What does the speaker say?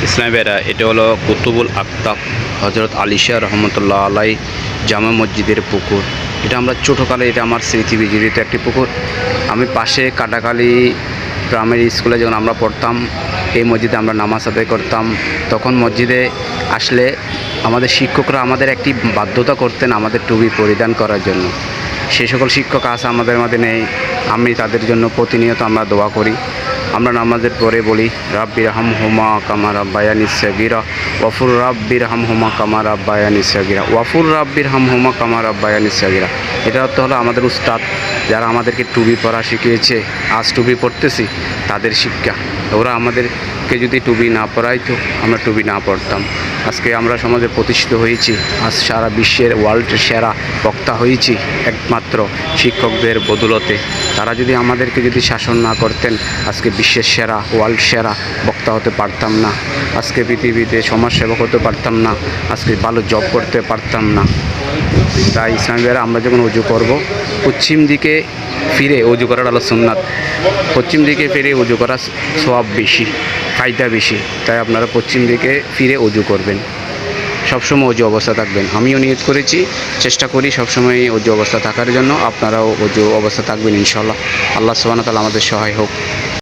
ইসলামী ভাইরা, এটা হলো কুতুবুল আকতাব হজরত আলী শাহ রহমতুল্লাহ আলাই জামা মসজিদের পুকুর। এটা আমরা ছোটোকালে, এটা আমার স্মৃতি বিজড়িত একটি পুকুর। আমি পাশে কাটাখালী প্রাইমারি স্কুলে যখন আমরা পড়তাম, এই মসজিদে আমরা নামাজ আদায় করতাম। তখন মসজিদে আসলে আমাদের শিক্ষকরা আমাদের একটি বাধ্যতা করতেন আমাদের টুপি পরিধান করার জন্য। সেই সকল শিক্ষক আজ আমাদের মধ্যে নেই। আমি তাদের জন্য প্রতিনিয়ত আমরা দোয়া করি। আমরা নামাজের পরে বলি, রাব্বির হামহুমা কামা রাব্বায়ানি সাগীরা ওয়াফুর রাব্বির হামহুমা কামা রাব্বায়ানি সাগীরা ওয়াফুর রাব্বির হামহুমা কামা রাব্বায়ানি সাগীরা। এটা অর্থ হলো আমাদের উস্তাদ যারা আমাদেরকে টুপি পরা শিখিয়েছে, আজ টুপি পরতেছি, তাদের শিক্ষা। ওরা আমাদেরকে যদি টুপি না পরাইতো, আমরা টুপি না পরতাম। আজকে আমরা সমাজে প্রতিষ্ঠিত হয়েছি, আজ সারা বিশ্বের ওয়ার্ল্ডের সেরা বক্তা হয়েছি একমাত্র শিক্ষকদের বদৌলতে। তারা যদি আমাদেরকে শাসন না করতেন, আজকে বিশ্বের সেরা, ওয়ার্ল্ড সেরা বক্তা হতে পারতাম না। আজকে পৃথিবীতে সমাজসেবক হতে পারতাম না। আজকে ভালো জব করতে পারতাম না। তাই ইসলামী ভাইরা, আমরা যখন উজু করব, পশ্চিম দিকে ফিরে উজু করার হলো সুন্নাত। পশ্চিম দিকে ফিরে উজু করার সওয়াব বেশি, ফায়দা বেশি। তাই আপনারা পশ্চিম দিকে ফিরে উজু করবেন, সবসময় উজু অবস্থা থাকবেন। আমিও নিয়ত করেছি, চেষ্টা করি সবসময় উজু অবস্থা থাকার জন্য। আপনারাও উজু অবস্থা থাকবেন ইনশাআল্লাহ। আল্লাহ সুবহানাহু ওয়া তাআলা আমাদের সহায় হোক।